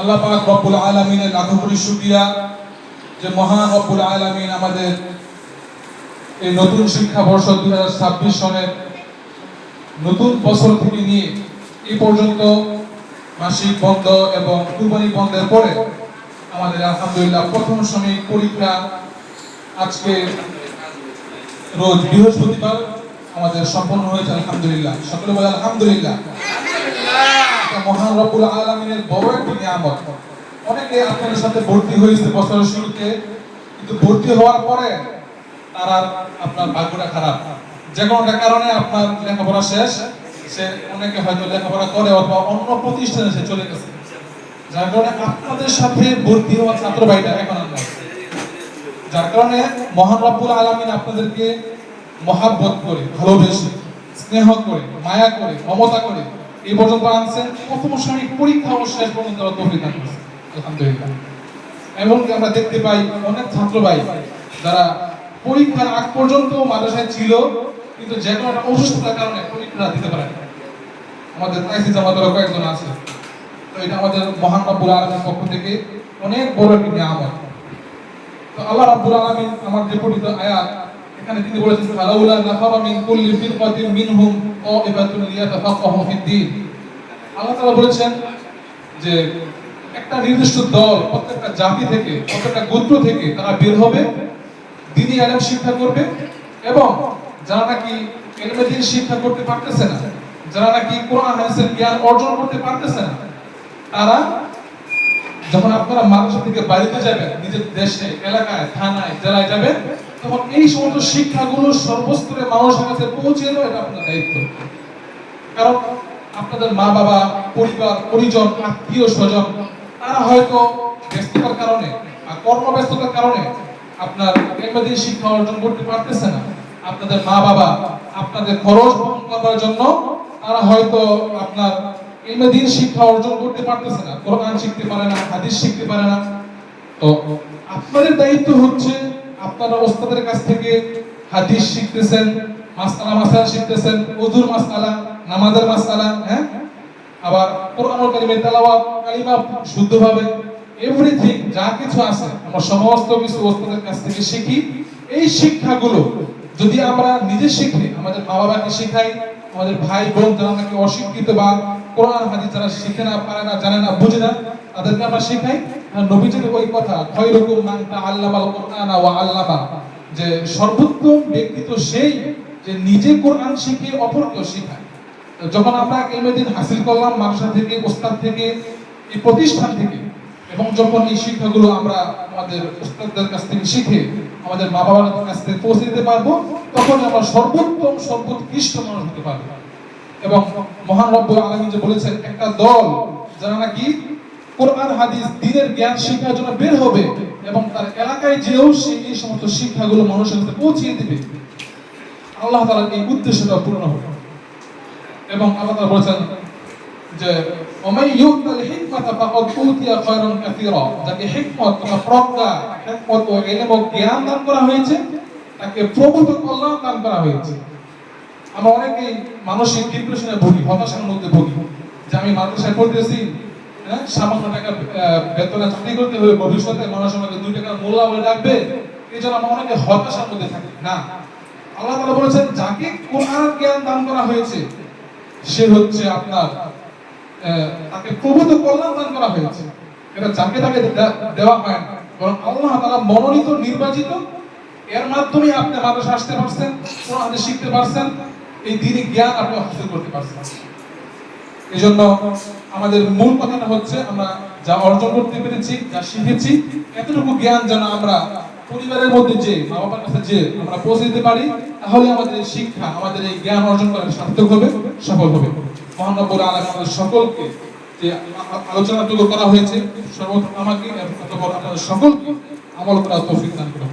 আল্লাহ পাক রব্বুল আলামিনের লাখো কোটি শুকরিয়া যে মহান রব্বুল আলামিন আমাদের এই নতুন শিক্ষাবর্ষ 2026 সনের নতুন বছর থেকে নিয়ে এই পর্যন্ত মাসিক বন্ধ এবং কুরবানি বন্ধের পরে আমাদের আলহামদুলিল্লাহ প্রথম সাময়িক পরীক্ষা আজকে রোজ বৃহস্পতিবার আমাদের সম্পন্ন হয়েছে আলহামদুলিল্লাহ। সকলে বলে আলহামদুলিল্লাহ। মহান রব্বুল আলামিনের বড় একটি নিয়ামত। অনেকে আপনাদের সাথে ভর্তি হয়েছে বছরের শুরুতে, কিন্তু ভর্তি হওয়ার পরে তার আর আপনার ভাগ্যটা খারাপ, যে কোনো কারণে আপনার লেখাপড়া শেষ, সে অনেকে হয়তো লেখাপড়া করে অথবা অন্য প্রতিষ্ঠানে সে চলে গেছে, যার কারণে আপনাদের সাথে ভর্তি হওয়া ছাত্র ভাইটা এখন আমরা, যার কারণে মহান রব্বুল আলামিন আপনাদেরকে মহাব্বত করে, ভালোবেসে, স্নেহ করে, মায়া করে, মমতা করে এই পর্যন্ত আনছেন। প্রথম সাময়িক পরীক্ষা ও শেষ পর্যন্ত তৌফিক দান করেছেন আলহামদুলিল্লাহ। এবং আমরা দেখতে পাই অনেক ছাত্র ভাই যারা পরীক্ষার আগ পর্যন্ত মাদ্রাসায় ছিল, কিন্তু যে কোনো একটা অসুস্থতার কারণে পরীক্ষা দিতে পারে না। আমাদের তাইসি জামাতের কয়েকজন আছে। তো এটা আমাদের মহান রব্বুল আলামিনের পক্ষ থেকে অনেক বড় একটি নিয়ামত। তো আল্লাহ রাব্বুল আলামিন আমার যে পঠিত আয়াত, এখানে তিনি বলেছেন ফালাউলা নাফারা মিন কুল্লি ফিরকাতিন মিনহুম তাইবাতুন লিয়াতাফাক্কাহু ফিদ-দ্বীন। আল্লাহ তাআলা বলেছেন যে একটা নির্দিষ্ট দল প্রত্যেকটা জাতি থেকে, প্রত্যেকটা গোত্র থেকে তারা বের হবে, দ্বীনি ইলম শিক্ষা করবে, এবং যারা নাকি ইলমে দ্বীন শিক্ষা করতে পারতেছে না, যারা নাকি কোরআন হাদিসের জ্ঞান অর্জন করতে পারতেছে না, তারা যখন আপনারা মাদ্রাসা থেকে বাড়িতে যাবেন, নিজের দেশে, এলাকায়, থানায়, জেলায় যাবেন, তখন এই সমস্ত শিক্ষাগুলো সর্বস্তরে মানুষের কাছে পৌঁছে দেওয়া এটা আপনার দায়িত্ব। কারণ আপনাদের মা বাবা, পরিবার, পরিজন, আত্মীয় স্বজন তারা হয়তো ব্যস্ততার কারণে, কর্মব্যস্ততার কারণে আপনার ইলমে শিক্ষা অর্জন করতে পারতেছে না। আপনাদের মা বাবা আপনাদের খরচ বহন করার জন্য তারা হয়তো আপনার ইলমে দ্বীন শিক্ষা অর্জন করতে পারতেছে না, কোরআন শিখতে পারে না, হাদিস শিখতে পারে না। তো আপনাদের দায়িত্ব হচ্ছে আপনারা ওস্তাদের কাছ থেকে হাদিস শিখতেছেন, মাসআলা শিখতেছেন, ওযুর মাসআলা, নামাজের মাসআলা, আবার কোরআনুল কারীমের তেলাওয়াত, কালিমা শুদ্ধভাবে, এভরিথিং যা কিছু আছে আমরা সমস্ত কিছু ওস্তাদের কাছ থেকে শিখি। এই শিক্ষাগুলো যদি আমরা নিজে শিখি, আমাদের মা বাবাকে শেখাই, আমাদের ভাই বোন যারা নাকি অশিক্ষিত বা কোরআন হাদিস যারা শিখে না, পারে না, জানে না, বুঝে না, তাদেরকে আমরা শেখাই। নবীজির ওই কথা, খায়রুকুম মান তাআল্লামাল কুরআনা ওয়া আল্লামা, যে সর্বোত্তম ব্যক্তি তো সেই যে নিজে কোরআন শিখে অপরকেও শেখায়। যখন আমরা ইলমে দ্বীন হাসিল করলাম মাদ্রাসা থেকে, ওস্তাদ থেকে, এই প্রতিষ্ঠান থেকে, এবং যখন এই শিক্ষাগুলো আমরা আমাদের ওস্তাদদের কাছ থেকে শিখে আমাদের মা বাবার কাছ থেকে পৌঁছে দিতে পারবো, তখন আমরা সর্বোত্তম, সর্বোৎকৃষ্ট মানুষ হতে পারবো। এবং মহান রব্বুল আলামিন যে বলেছেন একটা দল যারা নাকি কোরআন হাদিস দ্বীনের জ্ঞান শিক্ষার জন্য বের হবে এবং তার এলাকায় যেও সে এই সমস্ত শিক্ষাগুলো মানুষের কাছে পৌঁছিয়ে দিবে, আল্লাহ তাআলার এই উদ্দেশ্যটা পূর্ণ হবে। এবং আল্লাহ তাআলা বলেছেন যে ওমাই ইউতাল হিকমাতা ফাকাদ উতিয়া খায়রান কাসীরা, যাকে হিকমত বা প্রজ্ঞা, হিকমত ও ইলম ও জ্ঞান দান করা হয়েছে, তাকে প্রভূত কল্যাণ দান করা হয়েছে। আমরা অনেকেই মানসিক ডিপ্রেশনে ভুগি, হতাশার মধ্যে ভুগি, যে আমি মাদ্রাসায় পড়তেছি, সামান্য টাকা বেতনে চাকরি করতে হবে, ভবিষ্যতে মানুষ আমাকে 2 টাকার মোল্লা বলে ডাকবে, এই জন্য আমরা অনেকে হতাশার মধ্যে থাকি। না, আল্লাহ তাআলা বলেছেন যাকে কোরআন জ্ঞান দান করা হয়েছে সে হচ্ছে আপনার তাকে প্রভূত কল্যাণ দান করা হয়েছে। এটা যাকে তাকে দেওয়া হয় না, বরং আল্লাহ তাআলা মনোনীত, নির্বাচিত, এর মাধ্যমে আপনি মাদ্রাসা আসতে পারছেন, কোরআন হাদিস শিখতে পারছেন, এই দ্বীনি জ্ঞান আপনি হাসিল করতে পারছেন। এই জন্য আমাদের মূল কথাটা হচ্ছে আমরা যা অর্জন করতে পেরেছি, যা শিখেছি, এতটুকু জ্ঞান যেন আমরা পরিবারের মধ্যে যে, মা বাবার কাছে যে আমরা পৌঁছে দিতে পারি, তাহলে আমাদের এই শিক্ষা, আমাদের এই জ্ঞান অর্জন করা সার্থক হবে, সফল হবে। মহান রব্বুল আলামিন আমাদের সকলকে যে আলোচনাটুকু করা হয়েছে, সর্বপ্রথম আমাকে এবং আপনাদের সকলকে আমল করার তৌফিক দান করুন।